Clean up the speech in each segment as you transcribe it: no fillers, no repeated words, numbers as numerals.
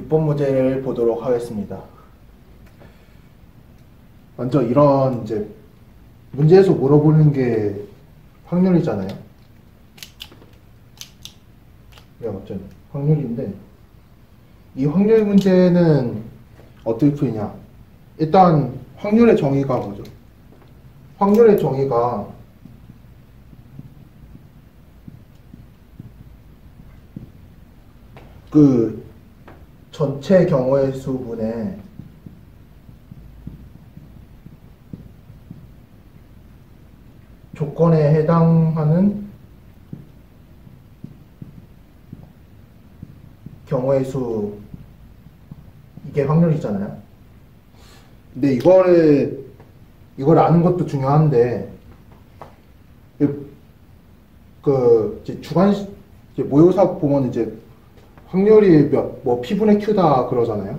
6번 문제를 보도록 하겠습니다. 먼저 이런 이제 문제에서 물어보는 게 확률이잖아요. 맞죠? 확률인데 이 확률 문제는 어떻게 풀이냐? 일단 확률의 정의가 뭐죠? 확률의 정의가 그 전체 경우의 수분의 조건에 해당하는 경우의 수, 이게 확률이잖아요. 근데 이걸 아는 것도 중요한데 이제 이제 모의고사 보면 이제 확률이 뭐 P분의 Q다 그러잖아요.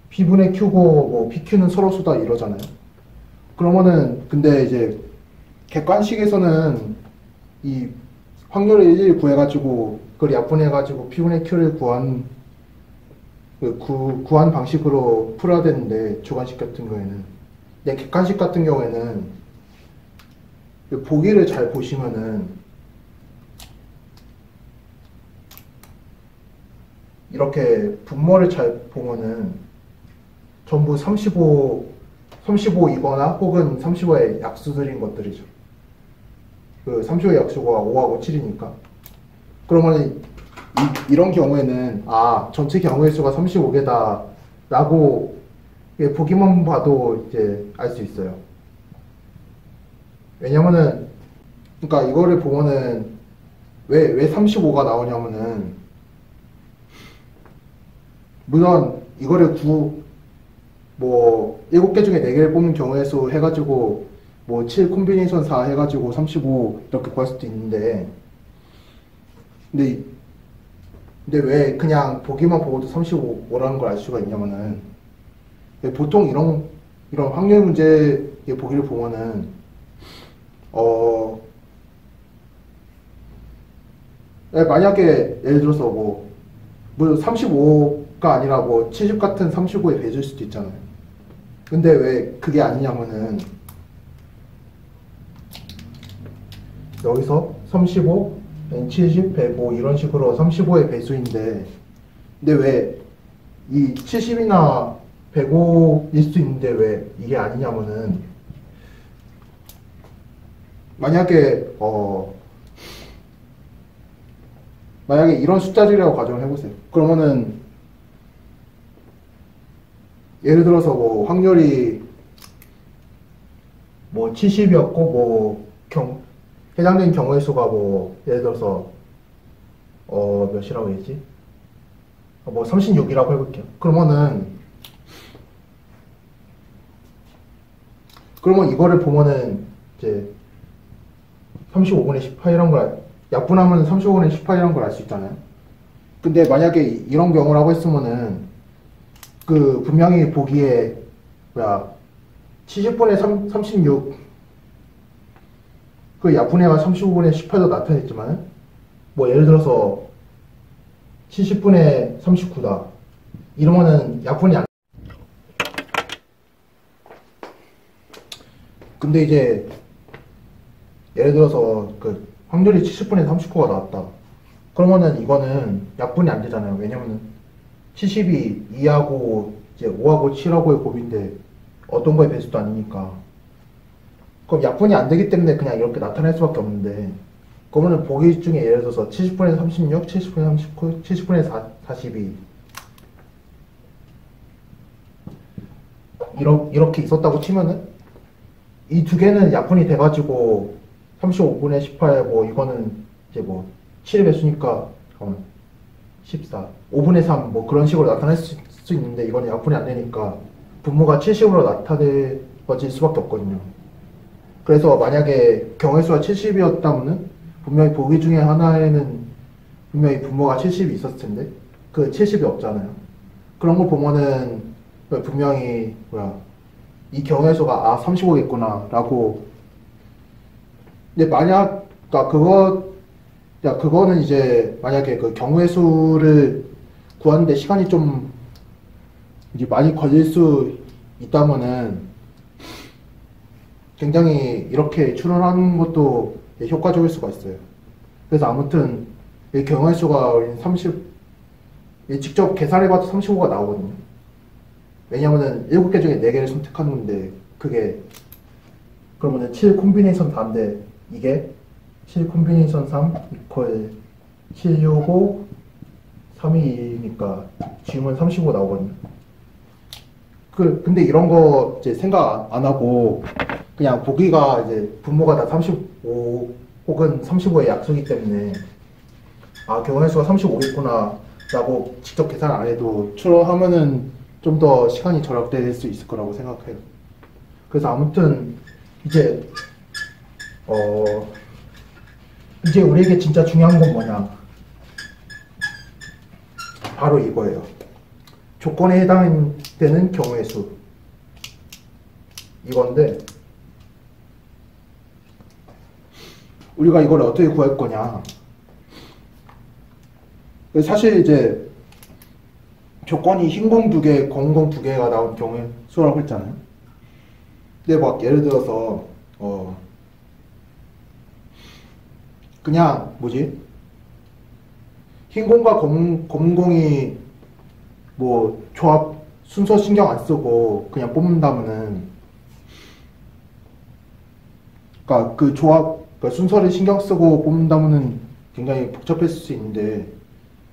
P분의 Q고 뭐 PQ는 서로수다 이러잖아요. 그러면은 근데 이제 객관식에서는 이 확률을 일일이 구해가지고 그걸 약분해가지고 P분의 Q를 구한 방식으로 풀어야 되는데, 주관식 같은 경우에는. 근데 객관식 같은 경우에는 보기를 잘 보시면은 이렇게 분모를 잘 보면은 전부 35이거나 혹은 35의 약수들인 것들이죠. 그 35의 약수가 5하고 7이니까. 그러면 이런 경우에는 전체 경우의 수가 35개다 라고 보기만 봐도 이제 알 수 있어요. 왜냐면은 그러니까 이거를 보면은 왜 35가 나오냐면은, 물론 이거를 7개 중에 4개를 뽑는 경우의 수 해가지고 7 콤비네이션 4 해가지고 35 이렇게 구할 수도 있는데, 근데 왜 그냥 보기만 보고도 35라는 걸 알 수가 있냐면은, 보통 이런 확률 문제의 보기를 보면은 만약에 예를 들어서 35가 아니라 70 같은 35의 배수일 수도 있잖아요. 근데 왜 그게 아니냐면은, 여기서 35, 70, 105 이런 식으로 35의 배수인데, 근데 왜 이 70이나 105일 수 있는데 왜 이게 아니냐면은, 만약에 이런 숫자들이라고 가정을 해보세요. 그러면은 예를 들어서 확률이 70이었고 해당되는 경우의 수가 예를 들어서 몇이라고 했지? 36이라고 해볼게요. 그러면 이거를 보면은 이제 35분의 18이란 걸 약분하면 35분의 18이란 걸 알 수 있잖아요. 근데 만약에 이런 경우라고 했으면은 분명히 보기에 70분의 36 약분해가 35분의 18도 나타냈지만 예를 들어서 70분의 39다 이러면은 약분이 안. 근데 이제 예를 들어서 확률이 70분의 39가 나왔다. 그러면은 이거는 약분이 안 되잖아요. 왜냐면은 70이 2하고 이제 5하고 7하고의 곱인데 어떤 거의 배수도 아니니까. 그럼 약분이 안 되기 때문에 그냥 이렇게 나타낼 수밖에 없는데, 그러면은 보기 중에 예를 들어서 70분의 36, 70분의 39, 70분의 42 이렇게 있었다고 치면은 이 두 개는 약분이 돼가지고 35분의 18 이거는 이제 7의 배수니까 14, 5분의 3 그런 식으로 나타낼 수 있는데, 이거는 약분이 안 되니까 분모가 70으로 나타내질 수밖에 없거든요. 그래서 만약에 경우의 수가 70이었다면은 분명히 보기 중에 하나에는 분명히 분모가 70이 있었을 텐데 그 70이 없잖아요. 그런 걸 보면은 분명히 이 경우의 수가 35겠구나 라고. 근데 만약 그거 야, 그거는 이제 만약에 그 경우의 수를 구하는데 시간이 좀 이제 많이 걸릴 수 있다면은 굉장히 이렇게 추론하는 것도 효과적일 수가 있어요. 그래서 아무튼 이 경우의 수가 30, 직접 계산해봐도 35가 나오거든요. 왜냐면은 7개 중에 4개를 선택하는 건데 그게 그러면은 7 콤비네이션 4인데 이게 7 콤비네이션 3 이퀄 765 322니까 지금은 35 나오거든요. 근데 이런 거 이제 생각 안 하고 그냥 보기가 이제 분모가 다 35 혹은 35의 약수이기 때문에 아, 경우의 수가 35겠구나 라고 직접 계산 안 해도 추론하면은 좀 더 시간이 절약될 수 있을 거라고 생각해요. 그래서 아무튼 이제 이제 우리에게 진짜 중요한 건 뭐냐, 바로 이거예요. 조건에 해당되는 경우의 수, 이건데 우리가 이걸 어떻게 구할 거냐. 사실 이제 조건이 흰 공 2개, 검은 공 2개가 나온 경우의 수라고 했잖아요. 근데 막 예를 들어서 그냥 뭐지? 흰 공과 검은 공이 뭐 조합 순서 신경 안 쓰고 그냥 뽑는다면은, 그러니까 그 조합 그 순서를 신경 쓰고 뽑는다면은 굉장히 복잡했을 수 있는데,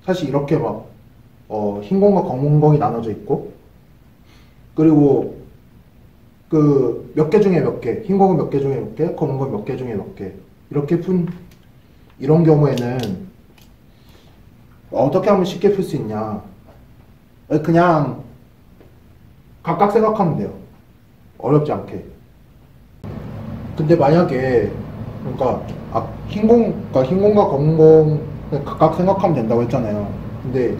사실 이렇게 막 흰 공과 검은 공이 나눠져 있고, 그리고 그 몇 개 중에 몇 개, 흰 공은 몇 개 중에 몇 개, 검은 건 몇 개 중에 몇 개, 이렇게 이런 경우에는 어떻게 하면 쉽게 풀 수 있냐. 그냥 각각 생각하면 돼요. 어렵지 않게. 근데 만약에 그러니까 그러니까 흰 공과 검은 공 각각 생각하면 된다고 했잖아요. 근데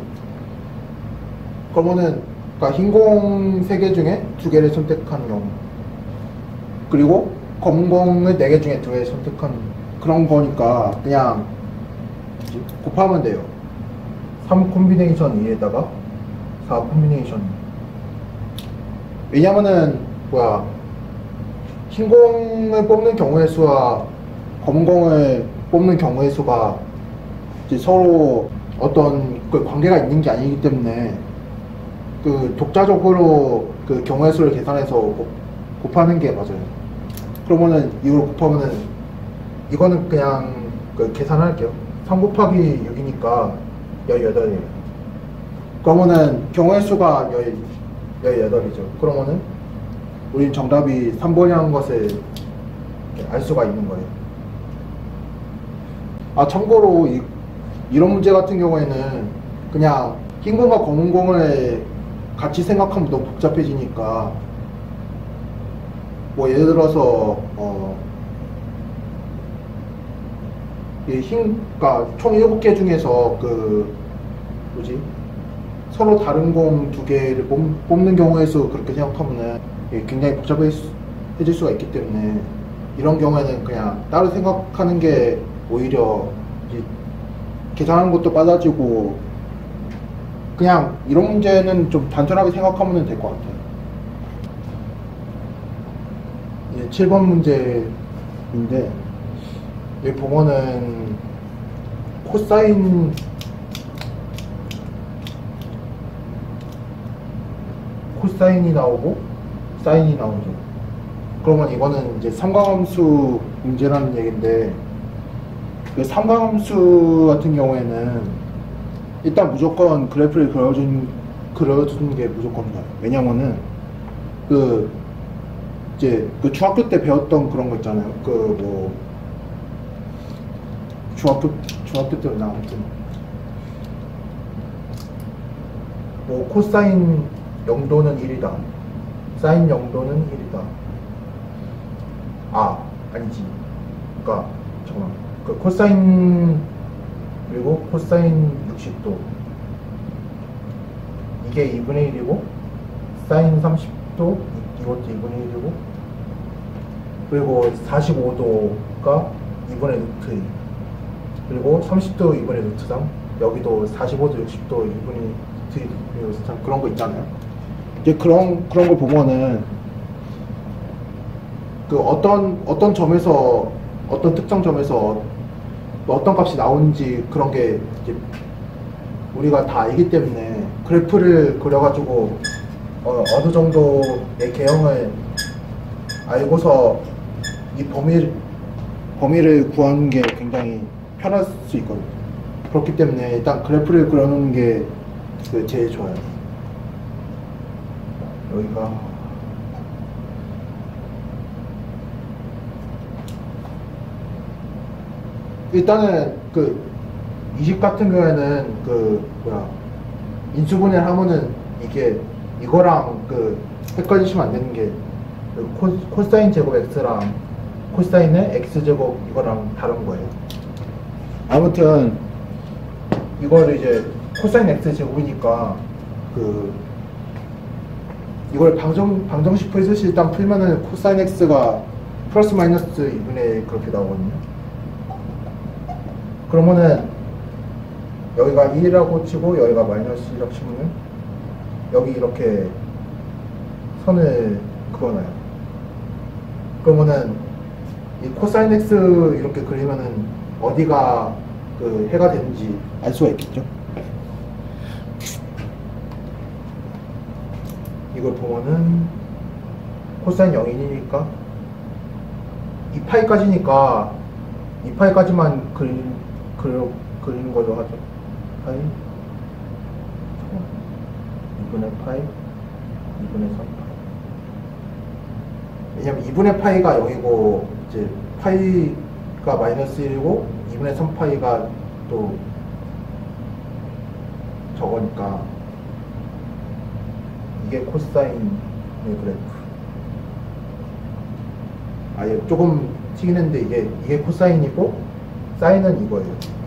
그러면은 그러니까 흰 공 3개 중에 2개를 선택한 경우, 그리고 검은 공을 4개 중에 2개를 선택한 그런 거니까 그냥 곱하면 돼요. 3 콤비네이션 2에다가 4 콤비네이션. 왜냐면은 흰 공을 뽑는 경우의 수와 검은 공을 뽑는 경우의 수가 이제 서로 어떤 그 관계가 있는 게 아니기 때문에 그 독자적으로 그 경우의 수를 계산해서 곱하는 게 맞아요. 그러면은 이걸 곱하면은 이거는 그냥 그 계산할게요. 3 곱하기 6이니까 18이에요. 그러면은 경우의 수가 18이죠. 그러면은 우린 정답이 3번이라는 것을 알 수가 있는 거예요. 참고로 이런 문제 같은 경우에는 그냥 흰 공과 검은 공을 같이 생각하면 너무 복잡해지니까, 뭐 예를 들어서 그러니까 총 7개 중에서 서로 다른 공 2개를 뽑는 경우에서 그렇게 생각하면은 굉장히 복잡해질 수가 있기 때문에, 이런 경우에는 그냥 따로 생각하는 게 오히려 계산하는 것도 빨라지고, 그냥 이런 문제는 좀 단순하게 생각하면 될 것 같아요. 7번 문제인데, 여기 보면은 코사인이 나오고 사인이 나오죠. 그러면 이거는 이제 삼각함수 문제라는 얘기인데, 그 삼각함수 같은 경우에는 일단 무조건 그래프를 그려주는 게 무조건 좋아요. 왜냐면은 이제 중학교 때 배웠던 그런 거 있잖아요. 중학교 때였나 아무튼 뭐 코사인 0도는 1이다, 사인 0도는 1이다. 아니지. 그러니까 잠깐만. 그 코사인 그리고 코사인 60도 이게 2분의 1이고, 사인 30도 이것도 2분의 1이고, 그리고 45도가 2분의 루트 2. 그리고 30도 2분의 루트 3, 여기도 45도 60도 2분의 루트 3 그런 거 있잖아요. 이제 그런 걸 보면은 그 어떤 점에서 어떤 특정 점에서 어떤 값이 나오는지 그런 게 이제 우리가 다 알기 때문에 그래프를 그려가지고 어느 정도의 개형을 알고서 이 범위를 구하는 게 굉장히 편할 수 있거든요. 그렇기 때문에 일단 그래프를 그려놓는 게 제일 좋아요. 여기가 일단은 이식 같은 경우에는 인수분해를 하면은 이거랑 헷갈리시면 안 되는 게 코사인 제곱 x랑 코사인의 x제곱 이거랑 다른 거예요. 아무튼 이거를 이제 코사인 x제곱이니까 이걸 방정식표 쓰시 일단 풀면은 코사인 x가 플러스 마이너스 2분의 1 그렇게 나오거든요. 그러면은 여기가 1이라고 치고 여기가 마이너스 1이라고 치면은 여기 이렇게 선을 그어놔요. 그러면은 이 코사인 x 이렇게 그리면은 어디가 해가 되는지 알 수가 있겠죠. 이걸 보면은 코사인 0이니까 2파이까지니까 2파이까지만 그리는 걸로 하죠. 파이 2분의 파이 2분의 3파이. 왜냐면 2분의 파이가 0이고 이제 파이가 마이너스 1이고 2분의 3파이가 또 저거니까 이게 코사인의 그래프. 아예 조금 튀긴 했는데 이게 코사인이고 사인은 이거예요.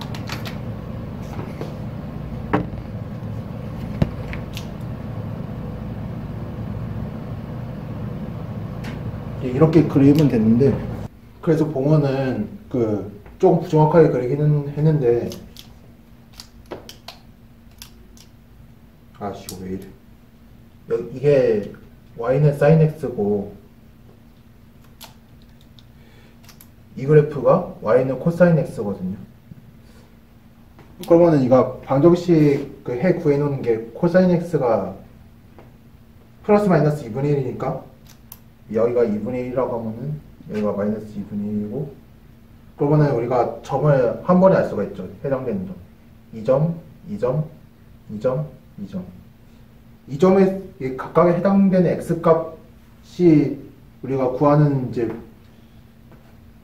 이렇게 그리면 됐는데, 그래서 보면은 조금 부정확하게 그리기는 했는데, 아씨 왜 이래. 이게 y는 sin x고 이 그래프가 y는 코사인 x거든요. 그러면은 이거 방정식 해 구해놓는 게 코사인 x가 플러스 마이너스 2분의 1이니까 여기가 2분의 1이라고 하면은 여기가 마이너스 2분의 1이고, 그러면은 우리가 점을 한 번에 알 수가 있죠. 해당되는 점 2점, 2점, 2점, 2점. 이 점에 각각에 해당되는 x 값이 우리가 구하는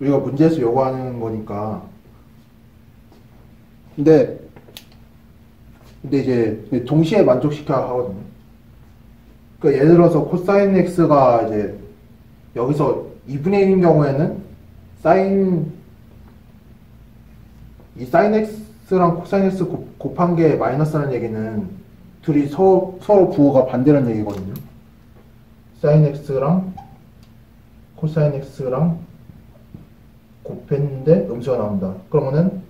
우리가 문제에서 요구하는 거니까. 근데 이제 동시에 만족시켜야 하거든요. 그러니까 예를 들어서 코사인 x가 이제 여기서 2분의 1인 경우에는 이 사인 x랑 코사인 x 곱한 게 마이너스라는 얘기는 둘이 서로 부호가 반대라는 얘기거든요. 사인 x랑 코사인 x랑 곱했는데 음수가 나온다. 그러면은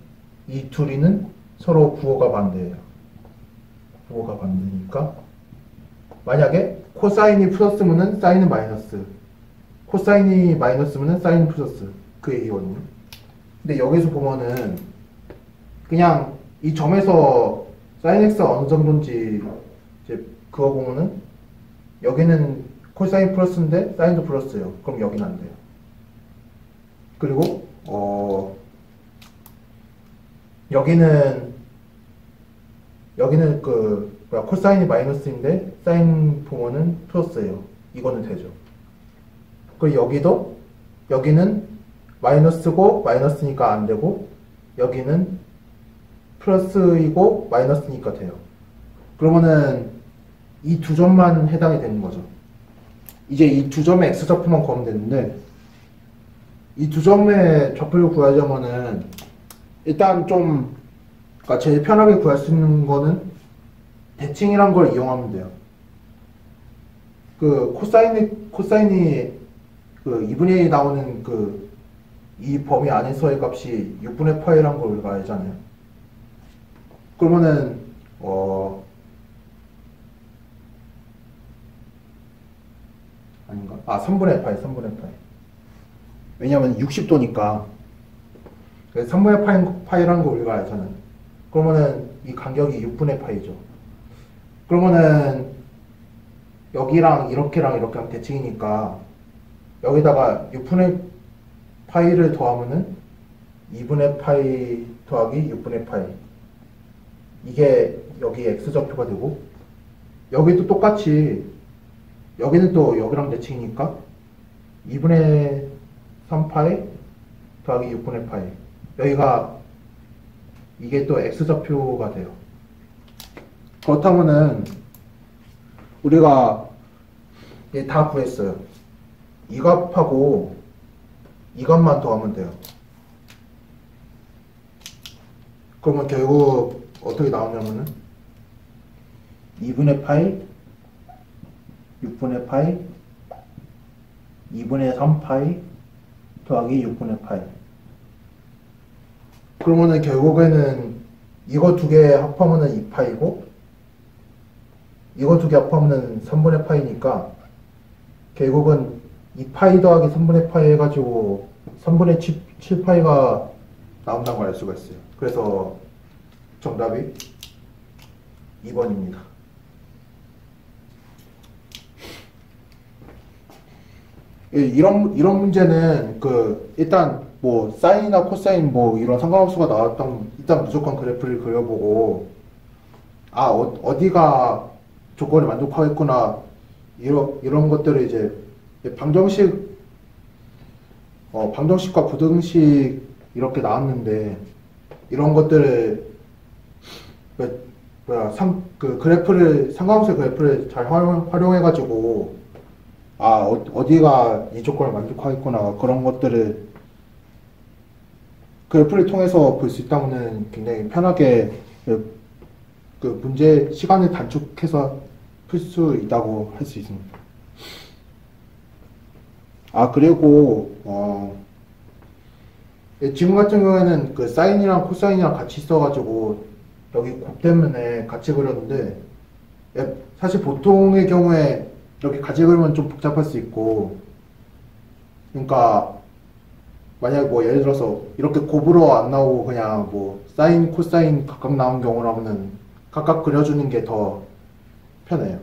이 둘이는 서로 부호가 반대예요. 부호가 반대니까 만약에 코사인이 플러스면은 사인은 마이너스, 코사인이 마이너스면은 사인이 플러스, 그 얘기거든요. 근데 여기서 보면은 그냥 이 점에서 사인 x가 어느 정도인지 이제 그거 보면은 여기는 코사인 플러스인데 사인도 플러스예요. 그럼 여기는 안 돼요. 그리고 여기는 코사인이 마이너스인데 사인 보면은 플러스예요. 이거는 되죠. 그리고 여기는 마이너스고 마이너스니까 안 되고, 여기는 플러스이고 마이너스니까 돼요. 그러면은 이 두 점만 해당이 되는 거죠. 이제 이 두 점의 x좌표만 구하면 되는데, 이 두 점의 좌표를 구하려면은 일단 그러니까 제일 편하게 구할 수 있는 거는 대칭이란 걸 이용하면 돼요. 코사인이 2분의 1이 나오는 이 범위 안에서의 값이 6분의 파이라는 걸 우리가 알잖아요. 그러면은 아닌가? 3분의 파이. 왜냐면 60도니까 3분의 파이라는 걸 우리가 알잖아요. 그러면은 이 간격이 6분의 파이죠. 그러면은 여기랑 이렇게랑 이렇게랑 대칭이니까 여기다가 6분의 파이를 더하면은 2분의 파이 더하기 6분의 파이, 이게 여기 x좌표가 되고, 여기도 똑같이 여기는 또 여기랑 대칭이니까 2분의 3파이 더하기 6분의 파이, 여기가 이게 또 x좌표가 돼요. 그렇다면은 우리가 얘 다 구했어요. 이 값하고 이 값만 더하면 돼요. 그러면 결국 어떻게 나오냐면은 2분의 파이, 6분의 파이, 2분의 3파이 더하기 6분의 파이. 그러면은 결국에는 이거 두 개 합하면은 2파이고 이거 두 개 합하면은 3분의 파이니까 결국은 2파이 더하기 3분의 파이 해가지고 3분의 7파이가 나온다고 알 수가 있어요. 그래서 정답이 2번입니다. 이런 문제는 일단 뭐 사인이나 코사인 뭐 이런 상관함수가 나왔던 일단 무조건 그래프를 그려보고 어디가 조건을 만족하겠구나 이런 것들을 이제 방정식과 부등식 이렇게 나왔는데 이런 것들을 상관함수의 그래프를 잘 활용해가지고 어디가 이 조건을 만족하겠구나 그런 것들을 그래프를 통해서 볼 수 있다면 굉장히 편하게 문제 시간을 단축해서 풀 수 있다고 할 수 있습니다. 그리고 지금 같은 경우에는 사인이랑 코사인이랑 같이 있어가지고 여기 곱 때문에 같이 그렸는데 사실 보통의 경우에 이렇게 같이 그리면 좀 복잡할 수 있고, 그러니까 만약에 뭐 예를 들어서 이렇게 곱으로 안 나오고 그냥 뭐 사인, 코사인 각각 나온 경우라면은 각각 그려주는 게 더 편해요.